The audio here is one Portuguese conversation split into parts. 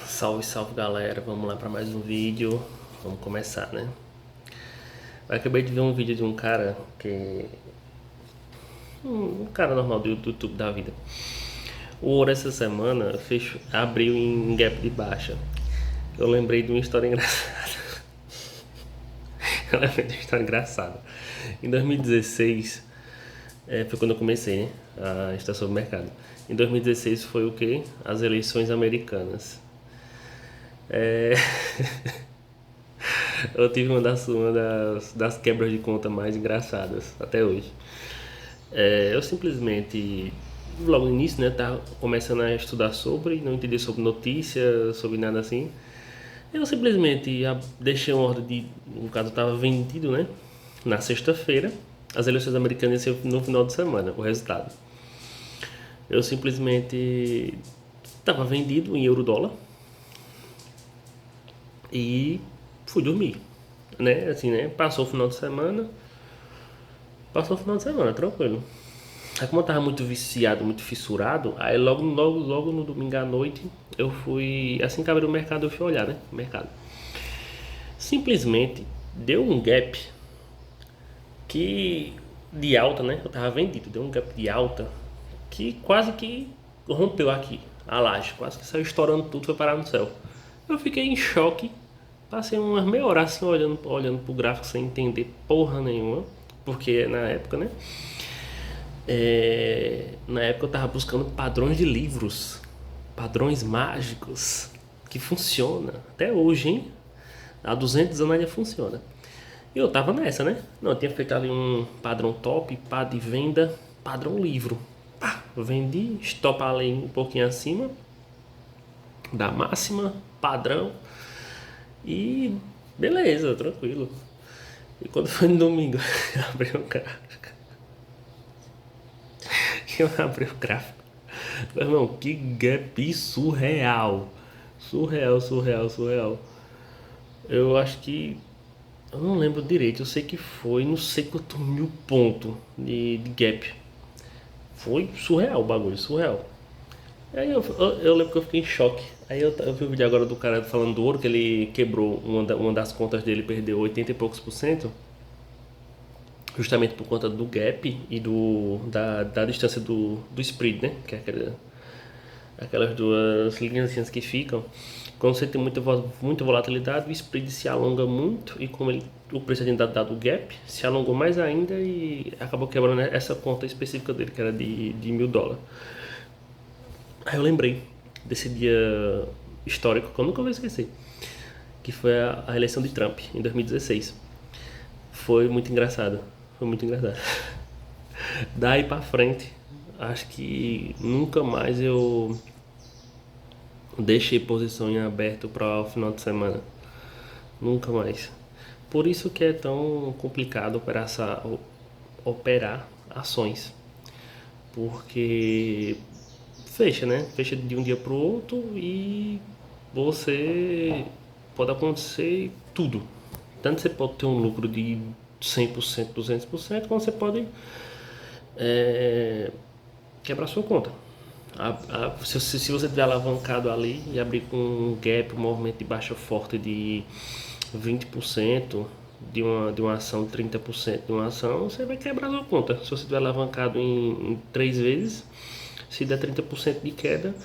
Salve, salve galera, vamos lá para mais um vídeo. Vamos começar, né? Eu acabei de ver um vídeo de um cara que. Um cara normal do YouTube da vida. O ouro essa semana abriu em gap de baixa. Eu lembrei de uma história engraçada. Eu lembrei de uma história engraçada. Em 2016, foi quando eu comecei, né? A estar sobre o mercado. Em 2016 foi o quê? As eleições americanas. É... Eu tive uma das quebras de conta mais engraçadas até hoje. Eu simplesmente, logo no início, né, tava começando a estudar sobre, não entendi sobre notícia, sobre nada assim. Eu simplesmente deixei uma ordem de, no caso estava vendido, né, na sexta-feira. As eleições americanas iam ser no final de semana, o resultado. Eu simplesmente estava vendido em euro-dólar e fui dormir, né, assim, né, passou o final de semana, tranquilo. Aí como eu tava muito viciado, muito fissurado, aí logo no domingo à noite eu fui, assim que abriu o mercado eu fui olhar, né, o mercado. Simplesmente deu um gap que de alta, né, eu tava vendido, deu um gap de alta que quase que rompeu aqui, a laje, quase que saiu estourando tudo, foi parar no céu. Eu fiquei em choque, passei umas meia hora assim olhando pro gráfico sem entender porra nenhuma, porque na época, né, na época eu tava buscando padrões de livros, padrões mágicos, que funciona até hoje, hein? Há 200 anos ainda funciona. E eu tava nessa, né? Não, eu tinha feito ali um padrão top, pá de venda, padrão livro. Pá, vendi, stop ali um pouquinho acima da máxima, padrão. E beleza, tranquilo. E quando foi no domingo, eu abri o gráfico. Eu abri o gráfico. Meu irmão, que gap surreal. Surreal, surreal, surreal. Eu acho que. Eu não lembro direito, eu sei que foi, não sei quanto mil pontos de gap. Foi surreal o bagulho, surreal. Aí eu lembro que eu fiquei em choque. Aí eu vi o vídeo agora do cara falando do ouro, que ele quebrou uma das contas dele, perdeu 80 e poucos por cento, justamente por conta do gap e da distância do spread, né? Que é aquelas duas linhas que ficam. Quando você tem muita volatilidade, o spread se alonga muito e como o preço tinha dado gap, se alongou mais ainda e acabou quebrando essa conta específica dele, que era de US$ 1.000. Aí eu lembrei desse dia histórico que eu nunca vou esquecer, que foi a eleição de Trump em 2016. Foi muito engraçado, foi muito engraçado. Daí pra frente, acho que nunca mais eu deixei posição em aberto para o final de semana. Nunca mais. Por isso que é tão complicado operar ações. Porque fecha, né? Fecha de um dia para o outro e você pode acontecer tudo. Tanto você pode ter um lucro de 100%, 200%, como você pode quebrar sua conta. Se você tiver alavancado ali e abrir com um gap, um movimento de baixa forte de 20% de uma ação, 30% de uma ação, você vai quebrar sua conta. Se você tiver alavancado em 3 vezes, se der 30% de queda,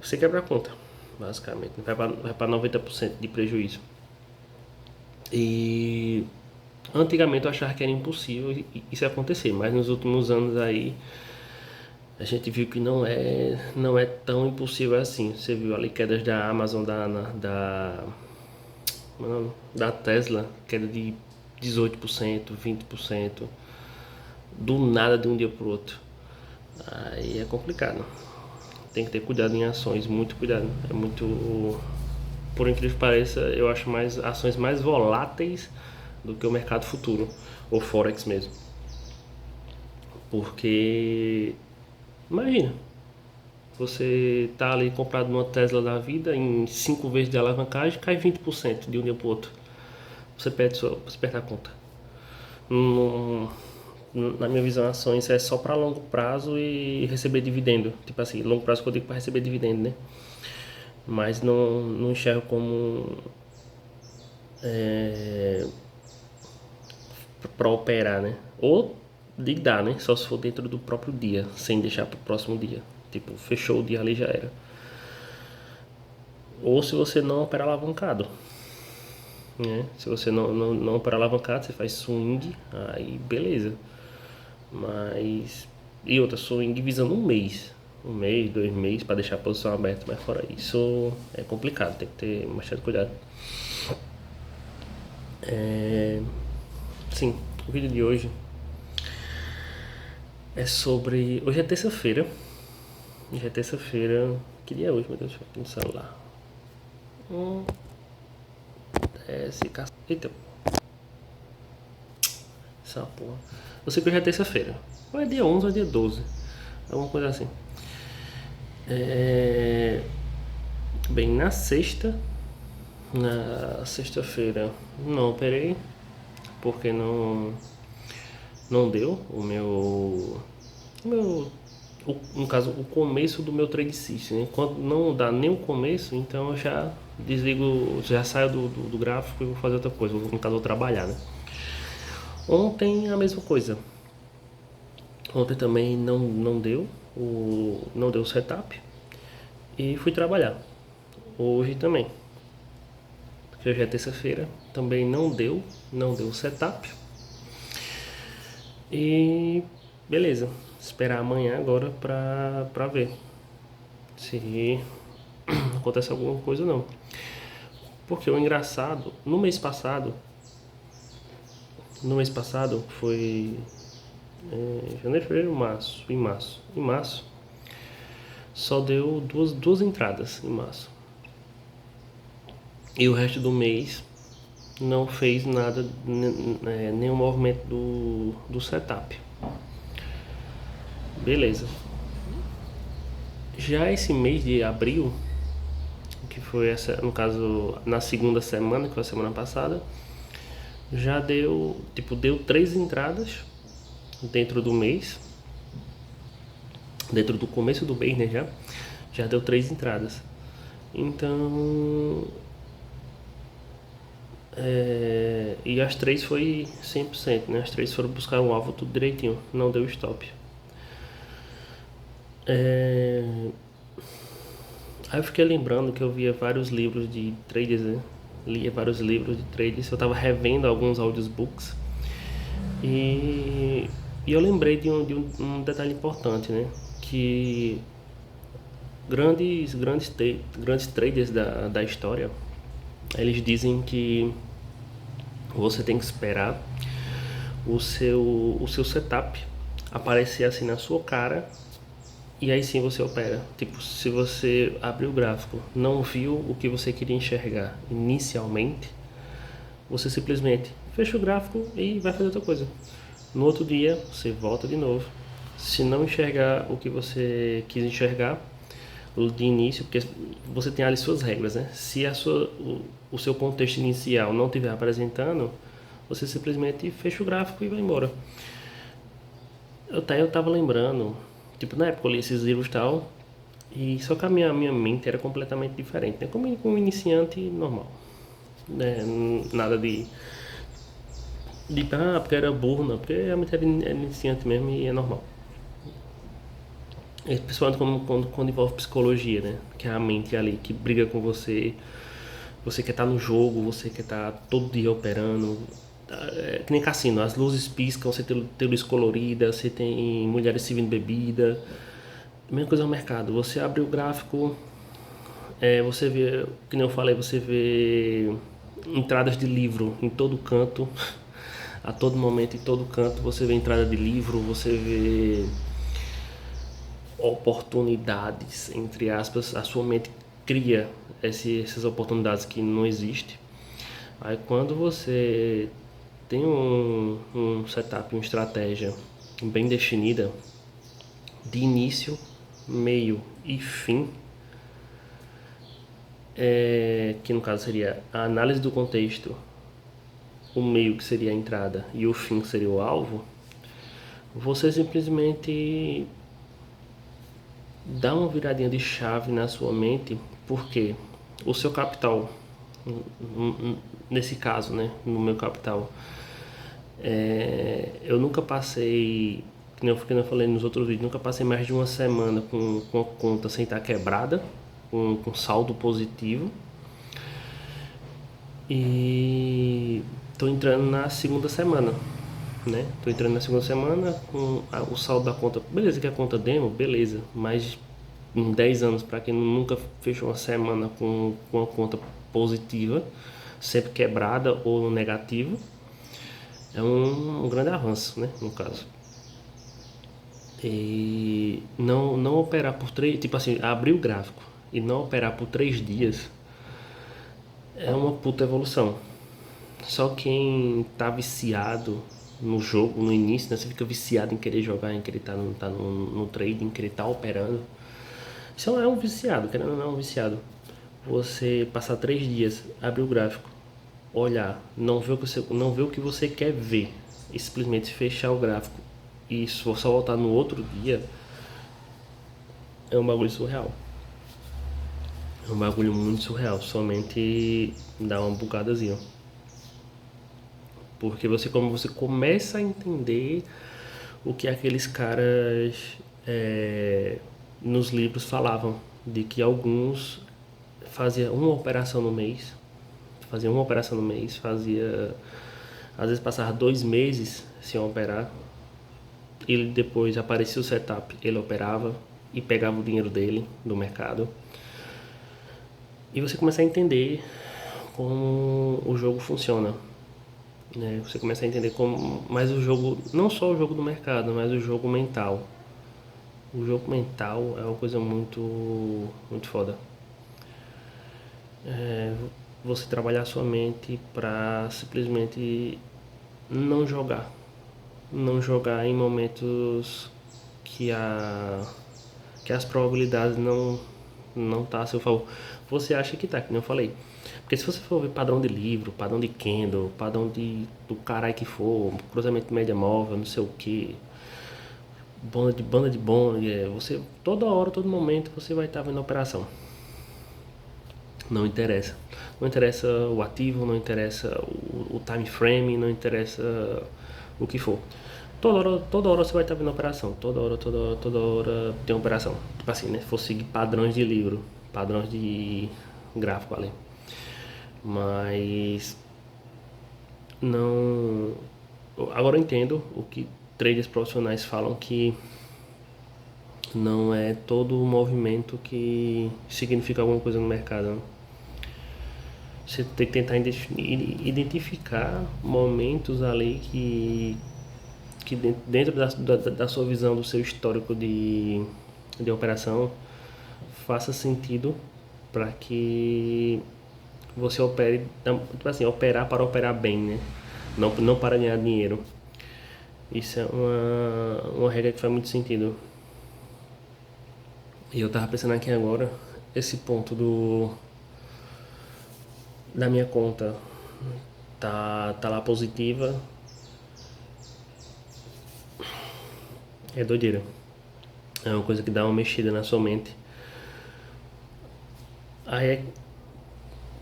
você quebra a conta, basicamente. Vai para 90% de prejuízo. E antigamente eu achava que era impossível isso acontecer, mas nos últimos anos aí a gente viu que não é tão impossível assim. Você viu ali quedas da Amazon, da Tesla, queda de 18%, 20%, do nada de um dia para o outro. Aí é complicado. Tem que ter cuidado em ações, muito cuidado. É muito. Por incrível que pareça, eu acho mais ações mais voláteis do que o mercado futuro, ou Forex mesmo. Porque imagina, você tá ali comprado numa Tesla da vida, em 5 vezes de alavancagem, cai 20% de um dia para o outro. Você perde a conta. Não- Na minha visão, ações é só para longo prazo e receber dividendo. Tipo assim, longo prazo que eu digo para receber dividendo, né? mas não enxergo como para operar, né? Ou lidar, né? Só se for dentro do próprio dia, sem deixar para o próximo dia. Tipo, fechou o dia ali já era. Ou se você não operar alavancado, né? Se você não operar alavancado, você faz swing, aí beleza. Mas. E outra, swing visando um mês. Um mês, 2 meses, para deixar a posição aberta. Mas fora isso, é complicado, tem que ter bastante cuidado. Sim, o vídeo de hoje é sobre. Hoje é terça-feira. Hoje é terça-feira. Que dia é hoje, meu Deus? Deixa eu ver aqui no celular. Esse cacete. Eita, essa porra. Eu sei que hoje é terça-feira. Ou é dia 11 ou é dia 12. Alguma coisa assim. Bem, na sexta-feira, não operei, porque não deu no caso, o começo do meu trade system, né? Quando não dá nem o começo, então eu já desligo, já saio do gráfico e vou fazer outra coisa, no caso, vou trabalhar, né? Ontem a mesma coisa. Ontem também não deu o setup e fui trabalhar. Hoje também, porque hoje é terça-feira, também não deu o setup. E beleza, esperar amanhã agora pra ver se acontece alguma coisa ou não. Porque o engraçado, no mês passado foi janeiro, fevereiro, março, em março só deu duas entradas em março. E o resto do mês não fez nada, nenhum movimento do setup. Beleza. Já esse mês de abril, que foi essa, no caso, na segunda semana, que foi a semana passada, já deu 3 entradas dentro do mês, dentro do começo do mês, né, já deu 3 entradas. Então, e as 3 foi 100%, né? As 3 foram buscar um alvo tudo direitinho, não deu stop. Aí eu fiquei lembrando que eu via vários livros de traders, né? Lia vários livros de traders, eu tava revendo alguns audiobooks e, e eu lembrei de um detalhe importante, né? Que grandes traders da história, eles dizem que você tem que esperar o seu setup aparecer assim na sua cara e aí sim você opera. Tipo, se você abrir o gráfico, não viu o que você queria enxergar inicialmente, você simplesmente fecha o gráfico e vai fazer outra coisa. No outro dia, você volta de novo. Se não enxergar o que você quis enxergar de início, porque você tem ali suas regras, né? Se o seu contexto inicial não estiver apresentando, você simplesmente fecha o gráfico e vai embora. Eu tava lembrando, tipo, na época eu li esses livros e tal, e só que a minha mente era completamente diferente, né? Como um iniciante normal, né? Nada porque era burro, não, porque realmente era iniciante mesmo e é normal. Principalmente quando envolve psicologia, né? Que é a mente ali que briga com você. Você quer estar no jogo, você quer estar todo dia operando. É que nem cassino, as luzes piscam, você tem luz colorida, você tem mulheres servindo bebida. Mesma coisa no mercado. Você abre o gráfico, você vê, que nem eu falei, você vê entradas de livro em todo canto. A todo momento, em todo canto, você vê entrada de livro, você vê oportunidades, entre aspas, a sua mente cria essas oportunidades que não existem. Aí quando você tem um setup, uma estratégia bem definida, de início, meio e fim, que no caso seria a análise do contexto, o meio que seria a entrada e o fim que seria o alvo, você simplesmente dá uma viradinha de chave na sua mente Porque o seu capital, nesse caso, né, no meu capital, eu nunca passei, que nem eu falei nos outros vídeos, nunca passei mais de uma semana com a conta sem estar quebrada, com saldo positivo. E tô entrando na segunda semana, né? Tô entrando na segunda semana com o saldo da conta. Beleza, que a conta demo, beleza. Mas em 10 anos, para quem nunca fechou uma semana com a conta positiva, sempre quebrada ou negativo, é um grande avanço, né? No caso. E não operar por 3, tipo assim, abrir o gráfico e não operar por 3 dias é uma puta evolução. Só quem tá viciado no jogo, no início, né? Você fica viciado em querer jogar, em querer tá no trading, em querer estar operando. Isso é um viciado, querendo ou não, é um viciado. Você passar 3 dias, abrir o gráfico, olhar, não ver o que você quer ver, e simplesmente fechar o gráfico e só voltar no outro dia, é um bagulho surreal. É um bagulho muito surreal, somente dá uma bugadazinha. Porque como você começa a entender o que aqueles caras nos livros falavam, de que alguns faziam uma operação no mês, fazia às vezes passava 2 meses sem operar, ele depois aparecia o setup, ele operava e pegava o dinheiro dele do mercado. E você começa a entender como o jogo funciona, né? Você começa a entender como, mas o jogo, não só o jogo do mercado, mas o jogo mental. O jogo mental é uma coisa muito foda. Você trabalhar a sua mente para simplesmente não jogar. Não jogar em momentos que que as probabilidades não tá a seu favor. Você acha que tá, que nem eu falei. Porque se você for ver padrão de livro, padrão de candle, padrão do caralho que for, cruzamento de média móvel, não sei o que, banda de bond, você toda hora, todo momento você vai estar vendo a operação. Não interessa. Não interessa o ativo, não interessa o time frame, não interessa o que for. Toda hora você vai estar vendo operação. Toda hora tem operação. Tipo assim, né? Se for seguir padrões de livro, padrões de gráfico ali. Mas não. Agora eu entendo o que traders profissionais falam, que não é todo o movimento que significa alguma coisa no mercado, né? Você tem que tentar identificar momentos ali que dentro da sua visão, do seu histórico de operação, faça sentido para que você opere, tipo assim, operar para operar bem, né? Não para ganhar dinheiro. Isso é uma regra que faz muito sentido. E eu tava pensando aqui agora, esse ponto da minha conta tá lá positiva, é doideira. É uma coisa que dá uma mexida na sua mente. Aí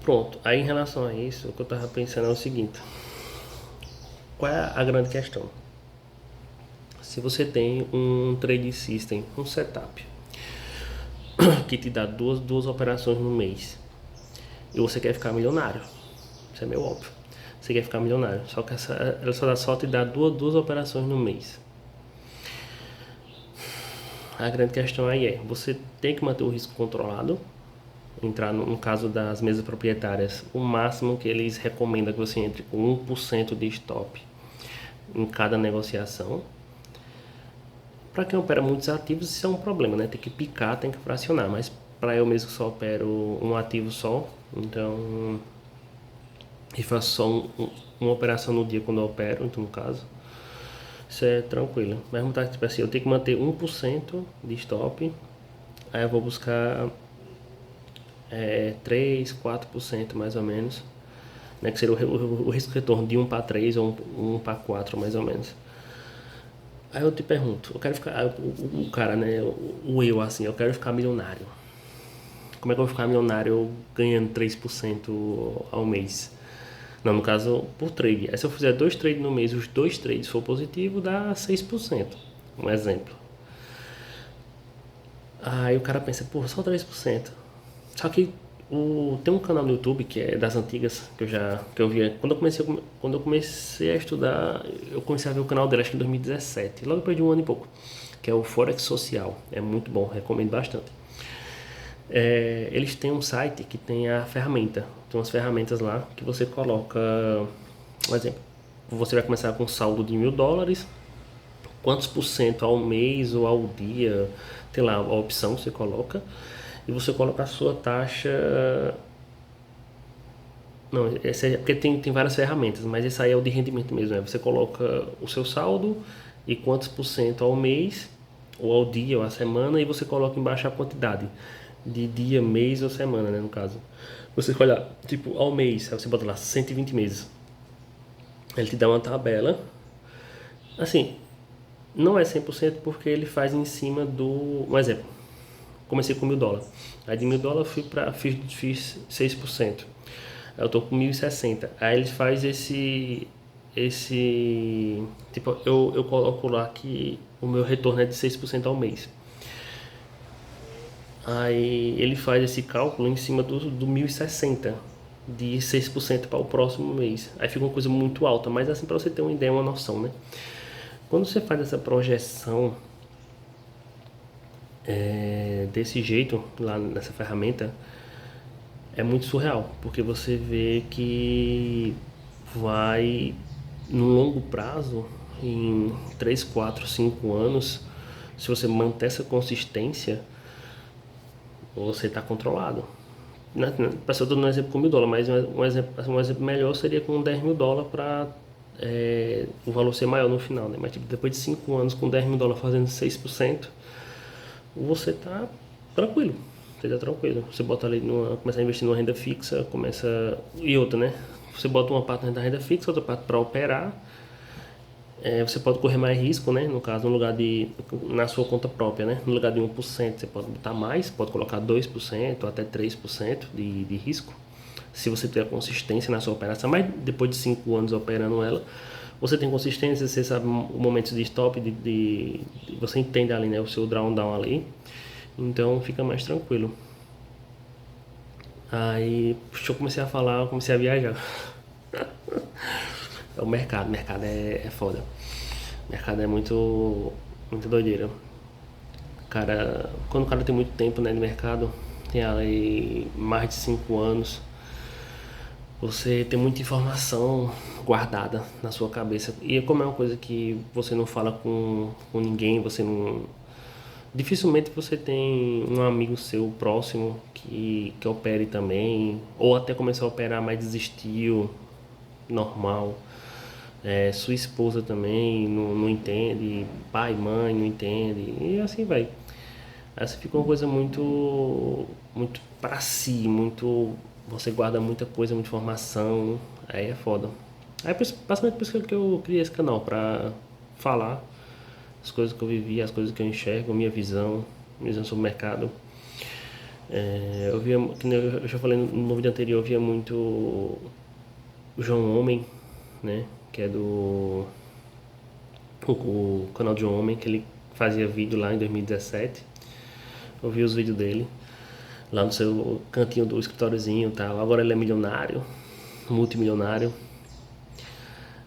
pronto. Aí em relação a isso, o que eu tava pensando é o seguinte: qual é a grande questão? Se você tem um trade system, um setup que te dá duas operações no mês e você quer ficar milionário, isso é meio óbvio. Você quer ficar milionário, só que ela só te dá duas operações no mês. A grande questão aí é: você tem que manter o risco controlado, entrar no caso das mesas proprietárias, o máximo que eles recomendam é que você entre com 1% de stop em cada negociação. Para quem opera muitos ativos, isso é um problema, né? Tem que picar, tem que fracionar, mas para eu mesmo que só opero um ativo só, então e faço só uma operação no dia quando eu opero, então no caso, isso é tranquilo. Mas tipo assim, eu tenho que manter 1% de stop, aí eu vou buscar 3, 4% mais ou menos, né? Que seria o risco retorno de 1 para 3 ou 1 para 4 mais ou menos. Aí eu te pergunto, eu quero ficar, o cara, né, o eu assim, eu quero ficar milionário. Como é que eu vou ficar milionário ganhando 3% ao mês? Não, no caso, por trade. Aí se eu fizer 2 trades no mês, os 2 trades for positivo, dá 6%. Um exemplo. Aí o cara pensa, pô, só 3%. Só que tem um canal no YouTube que é das antigas, que eu via. Quando eu comecei a estudar, eu comecei a ver o canal dele, acho que em 2017, logo depois de um ano e pouco, que é o Forex Social. É muito bom, recomendo bastante. Eles têm um site que tem a ferramenta. Tem umas ferramentas lá que você coloca. Um exemplo. Você vai começar com um saldo de US$ 1.000. Quantos por cento ao mês ou ao dia? Tem lá a opção que você coloca. E você coloca a sua taxa. Não, essa é porque tem várias ferramentas, mas esse aí é o de rendimento mesmo. Você coloca o seu saldo e quantos por cento ao mês, ou ao dia, ou à semana, e você coloca embaixo a quantidade de dia, mês ou semana, né, no caso. Você escolhe, tipo, ao mês, aí você bota lá 120 meses. Ele te dá uma tabela. Assim, não é 100% porque ele faz em cima do. Um exemplo, comecei com US$ 1.000. Aí de US$ 1.000 fiz 6%. Aí eu tô com 1.060. Aí ele faz esse tipo, eu coloco lá que o meu retorno é de 6% ao mês. Aí ele faz esse cálculo em cima do 1.060 de 6% para o próximo mês. Aí fica uma coisa muito alta, mas assim para você ter uma ideia, uma noção, né? Quando você faz essa projeção desse jeito lá nessa ferramenta, é muito surreal, porque você vê que vai no longo prazo, em 3 4 5 anos, se você manter essa consistência, você está controlado. Parece que eu estou dando um exemplo com US$ 1.000, mas um exemplo melhor seria com US$ 10.000 para o valor ser maior no final, né? Mas tipo, depois de 5 anos com US$ 10.000 fazendo 6%, você está tranquilo. Você tá tranquilo. Você bota ali, começa a investir numa renda fixa, e outra, né? Você bota uma parte da renda fixa, outra parte para operar. Você pode correr mais risco, né? No caso, na sua conta própria, né? No lugar de 1%, você pode botar mais, pode colocar 2% ou até 3% de risco. Se você tiver consistência na sua operação, mas depois de 5 anos operando ela, você tem consistência, você sabe o momento de stop, você entende ali, né? O seu drawdown ali. Então fica mais tranquilo. Aí, eu comecei a falar, eu comecei a viajar. O mercado é foda. O mercado é muito doideira. Cara, quando o cara tem muito tempo, né, de mercado, tem aí mais de 5 anos, você tem muita informação guardada na sua cabeça. E como é uma coisa que você não fala com ninguém, você não. Dificilmente você tem um amigo seu próximo que opere também, ou até começou a operar, mas desistiu, normal. Sua esposa também não entende, pai, mãe não entende, e assim vai. Aí você fica uma coisa muito pra si, muito. Você guarda muita coisa, muita informação, aí é foda. Aí basicamente por isso que eu criei esse canal, pra falar as coisas que eu vivi, as coisas que eu enxergo, minha visão sobre o mercado. Eu via, que nem eu já falei no vídeo anterior, eu via muito o João Homem, né? Que é o canal de João Homem, que ele fazia vídeo lá em 2017. Eu vi os vídeos dele lá no seu cantinho do escritóriozinho e tal. Agora ele é milionário, multimilionário.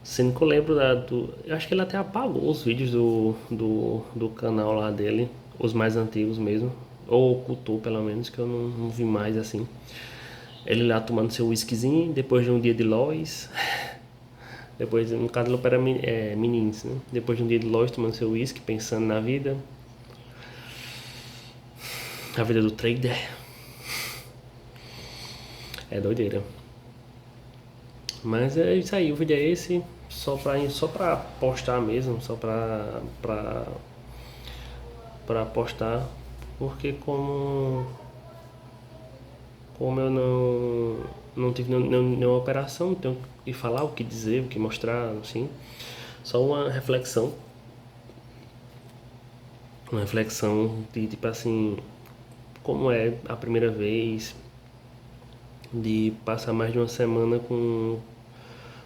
Sendo que eu lembro eu acho que ele até apagou os vídeos do canal lá dele, os mais antigos mesmo. Ou ocultou pelo menos, que eu não vi mais assim. Ele lá tomando seu whiskyzinho, depois de um dia de Lois. Depois, no caso, ele opera menins, né? Depois de um dia de Lois tomando seu whisky, pensando na vida. A vida do trader. É doideira. Mas é isso aí, o vídeo é esse. Só pra postar mesmo, só pra postar. Porque como eu não tive nenhuma operação, não tenho o que falar, o que dizer, o que mostrar, assim. Só uma reflexão. Uma reflexão de tipo assim, como é a primeira vez, de passar mais de uma semana com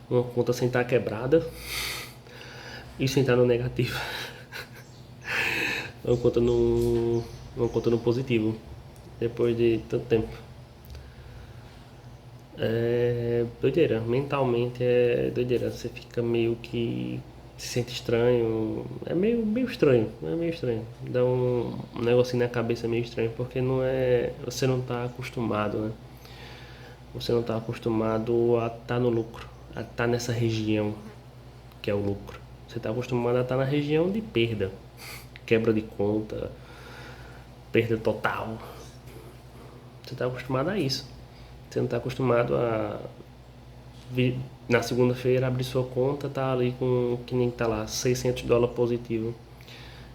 uma conta sem estar quebrada e sem estar no negativo. Uma conta no positivo, depois de tanto tempo. É doideira, mentalmente é doideira. Você fica meio que se sente estranho. É meio estranho, é meio estranho. Dá um negocinho na cabeça meio estranho, porque não é. Você não tá acostumado, né? Você não tá acostumado a estar no lucro, a estar nessa região que é o lucro. Você tá acostumado a estar na região de perda, quebra de conta, perda total. Você tá acostumado a isso. Você não tá acostumado a na segunda-feira abrir sua conta, tá ali com, que nem tá lá, $600 positivo.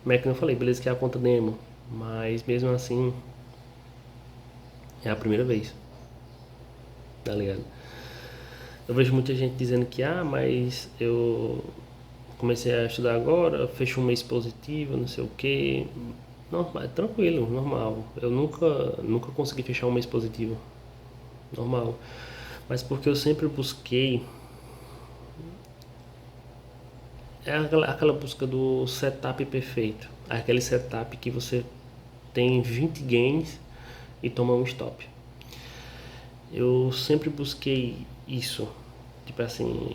Como é que eu falei, beleza que é a conta demo, mas mesmo assim é a primeira vez, tá ligado? Eu vejo muita gente dizendo que, mas eu comecei a estudar agora, fechei um mês positivo, não sei o que. Normal, tranquilo, normal. Eu nunca consegui fechar um mês positivo, normal. Mas porque eu sempre busquei. É aquela busca do setup perfeito. Aquele setup que você tem 20 gains e toma um stop. Eu sempre busquei isso. Tipo assim,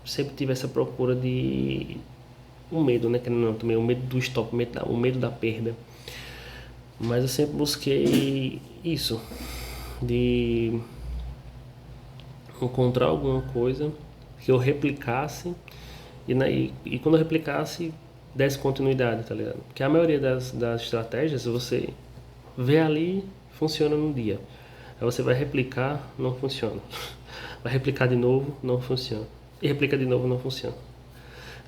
sempre tive essa procura de o medo, né? Que não, também o medo do stop, o medo da perda. Mas eu sempre busquei isso, de encontrar alguma coisa que eu replicasse e quando eu replicasse desse continuidade, tá ligado? Porque a maioria das estratégias você vê ali, funciona num dia. Aí você vai replicar, não funciona. Vai replicar de novo, não funciona. E replica de novo, não funciona.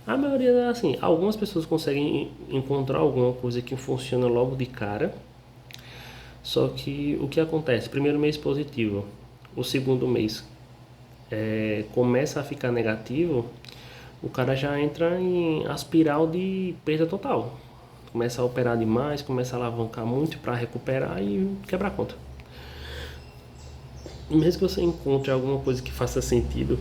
A maioria, assim, algumas pessoas conseguem encontrar alguma coisa que funciona logo de cara. Só que o que acontece? Primeiro mês positivo, o segundo mês começa a ficar negativo, o cara já entra em espiral de perda total. Começa a operar demais, começa a alavancar muito para recuperar e quebrar a conta. Mesmo que você encontre alguma coisa que faça sentido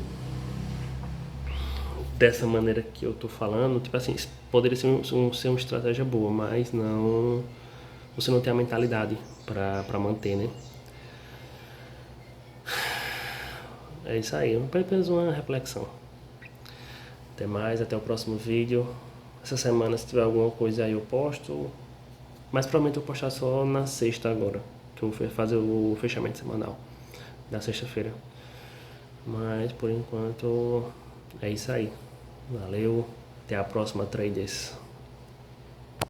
dessa maneira que eu tô falando, tipo assim, poderia ser uma estratégia boa, mas não, você não tem a mentalidade para manter, né? É isso aí, apenas uma reflexão. Até mais, até o próximo vídeo. Essa semana, se tiver alguma coisa aí, eu posto. Mas provavelmente eu vou postar só na sexta agora, que eu vou fazer o fechamento semanal da sexta-feira. Mas por enquanto é isso aí. Valeu, até a próxima, traders.